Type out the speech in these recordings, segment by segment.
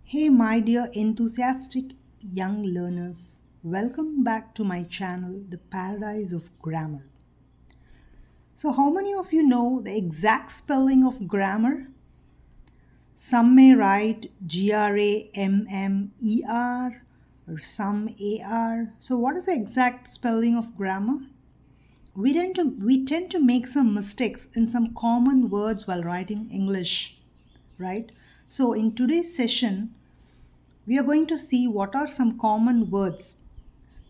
Hey, my dear enthusiastic young learners, welcome back to my channel, The Paradise of Grammar. So, how many of you know the exact spelling of grammar? Some may write Grammer or some AR. So, what is the exact spelling of grammar? We tend to make some mistakes in some common words while writing English, right? So, in today's session, we are going to see what are some common words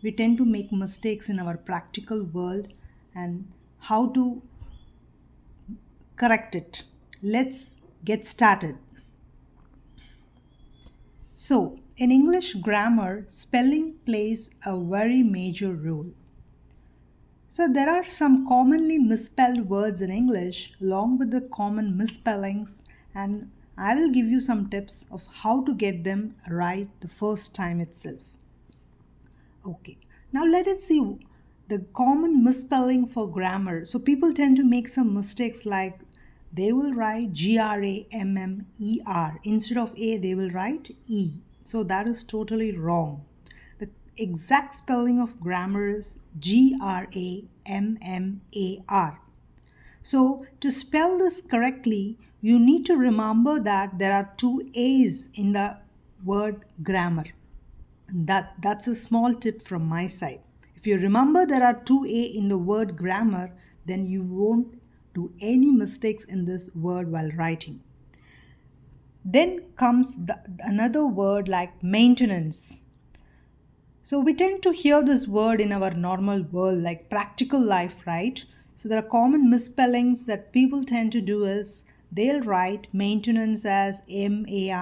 we tend to make mistakes in our practical world and how to correct it. Let's get started. So, in English grammar, spelling plays a very major role. So, there are some commonly misspelled words in English along with the common misspellings, and I will give you some tips of how to get them right the first time itself. Okay, now let us see the common misspelling for grammar. So people tend to make some mistakes like they will write Grammer. Instead of A, they will write E. So that is totally wrong. The exact spelling of grammar is Grammar. So to spell this correctly, you need to remember that there are two A's in the word grammar. That's a small tip from my side. If you remember there are two A in the word grammar, then you won't do any mistakes in this word while writing. Then comes another word like maintenance. So we tend to hear this word in our normal world, like practical life, right? So there are common misspellings that people tend to do is they'll write maintenance as Maintainance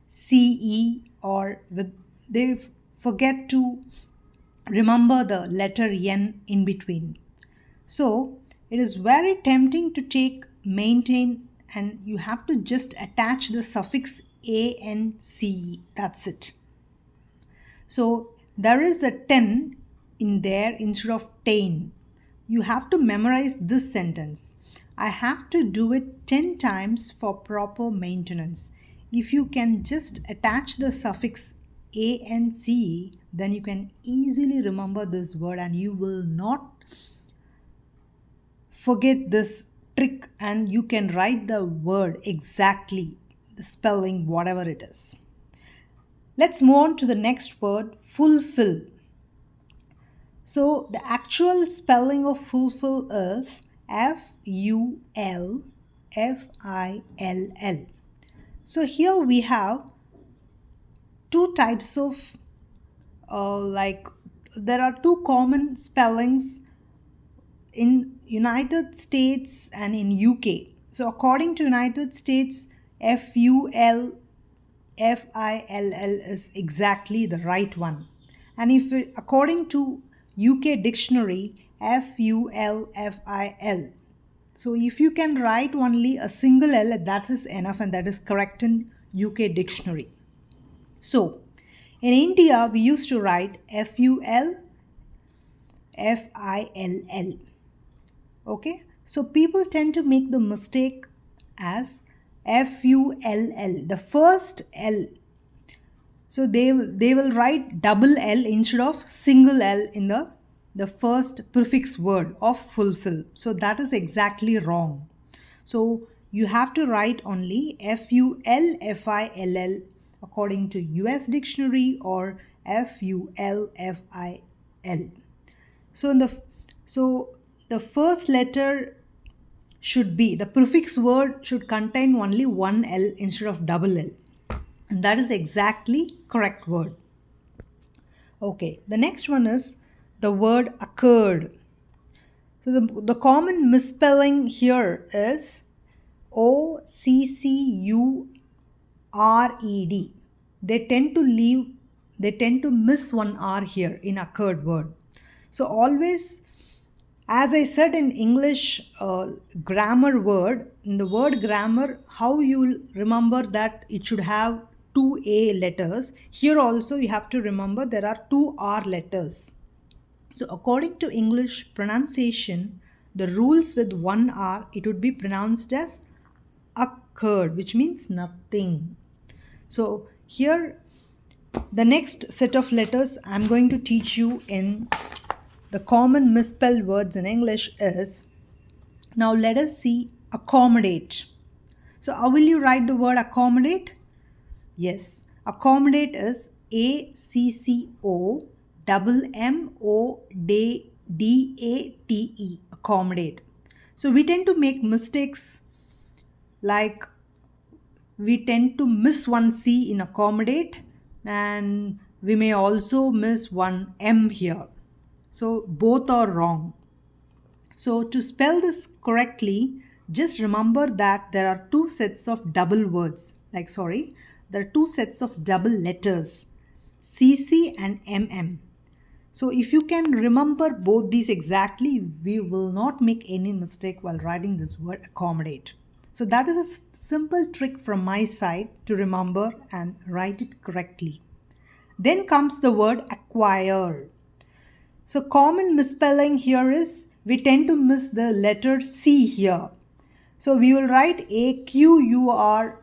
CE, or they forget to remember the letter N in between. So it is very tempting to take maintain and you have to just attach the suffix ance. That's it. So there is a 10 in there instead of 10. You have to memorize this sentence. I have to do it 10 times for proper maintenance. If you can just attach the suffix ance, then you can easily remember this word and you will not forget this trick and you can write the word exactly, the spelling, whatever it is. Let's move on to the next word, fulfill. So the actual spelling of fulfill is Fulfill. So here we have two types of like there are two common spellings in United States and in UK. So according to United States, Fulfill is exactly the right one. And if according to UK dictionary, Fulfil. So if you can write only a single L, that is enough and that is correct in UK dictionary. So in India, we used to write Fulfill. Okay, so people tend to make the mistake as Full, the first L. So they will write double L instead of single L in the first prefix word of fulfill. So that is exactly wrong. So you have to write only Fulfill according to US dictionary or Fulfil. So in the first letter should be the prefix word should contain only one L instead of double L. And that is exactly correct word. Okay, the next one is the word occurred. So the common misspelling here is OCCURED. They tend to miss one R here in occurred word. So always, as I said in English grammar word, in the word grammar, how you will remember that it should have two A letters. Here also you have to remember there are two R letters. So according to English pronunciation, the rules with one R, it would be pronounced as occurred, which means nothing. So here, the next set of letters I'm going to teach you in the common misspelled words in English is, now let us see accommodate. So how will you write the word accommodate? Yes, accommodate is ACCOMMODATE, accommodate. So we tend to make mistakes, like we tend to miss one C in accommodate, and we may also miss one M here. So both are wrong. So to spell this correctly, just remember that there are two sets of double words. There are two sets of double letters, CC and MM. So if you can remember both these exactly, we will not make any mistake while writing this word accommodate. So that is a simple trick from my side to remember and write it correctly. Then comes the word acquire. So common misspelling here is, we tend to miss the letter C here. So we will write AQURE.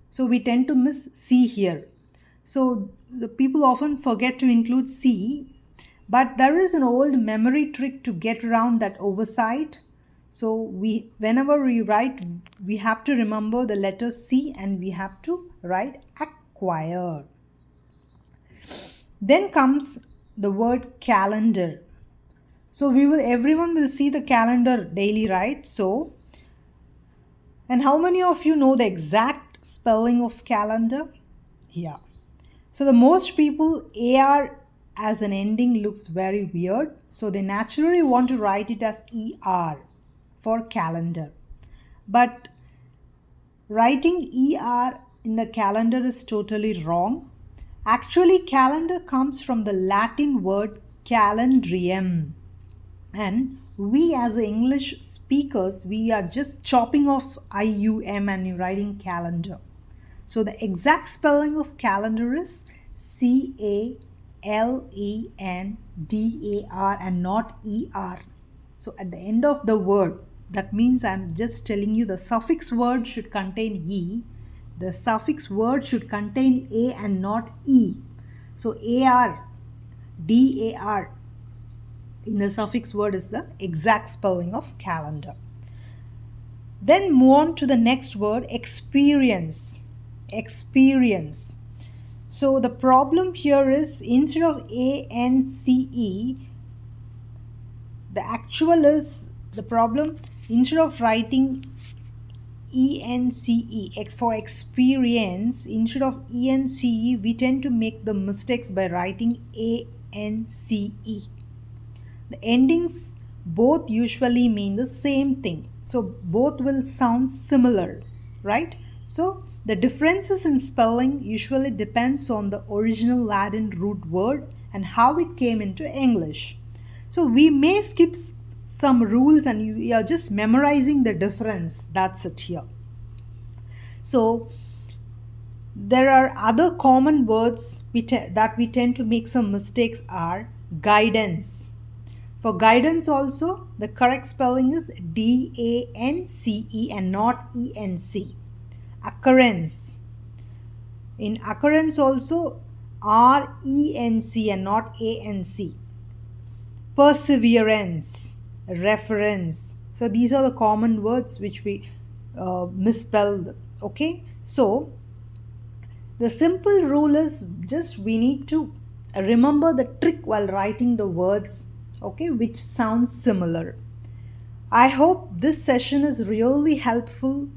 So we tend to miss C here. So the people often forget to include C, but there is an old memory trick to get around that oversight. So whenever we write, we have to remember the letter C and we have to write acquire. Then comes the word calendar. So everyone will see the calendar daily, right? So, and how many of you know the exact spelling of calendar? Yeah. So the most people, AR as an ending looks very weird. So they naturally want to write it as ER for calendar. But writing ER in the calendar is totally wrong. Actually, calendar comes from the Latin word calendrium. And we as English speakers, we are just chopping off IUM and writing calendar. So the exact spelling of calendar is CALENDAR and not ER. So at the end of the word, that means I'm just telling you the suffix word should contain E. The suffix word should contain A and not E. So AR, DAR in the suffix word is the exact spelling of calendar. Then move on to the next word, experience. Experience. So the problem here is, instead of ANCE, the actual is the problem. Instead of writing ENCE for experience, instead of ENCE, we tend to make the mistakes by writing ANCE. The endings both usually mean the same thing. So both will sound similar, right? So the differences in spelling usually depends on the original Latin root word and how it came into English. So we may skip some rules and you are just memorizing the difference. That's it here. So there are other common words that we tend to make some mistakes are guidance. For guidance also, the correct spelling is DANCE and not ENC. Occurrence. In occurrence also, RENC and not ANC. Perseverance. Reference. So these are the common words which we misspelled. Okay. So the simple rule is, just we need to remember the trick while writing the words, okay, which sounds similar. I hope this session is really helpful.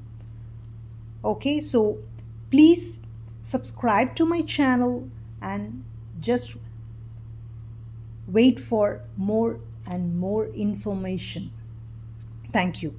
Okay, so please subscribe to my channel and just wait for more and more information. Thank you.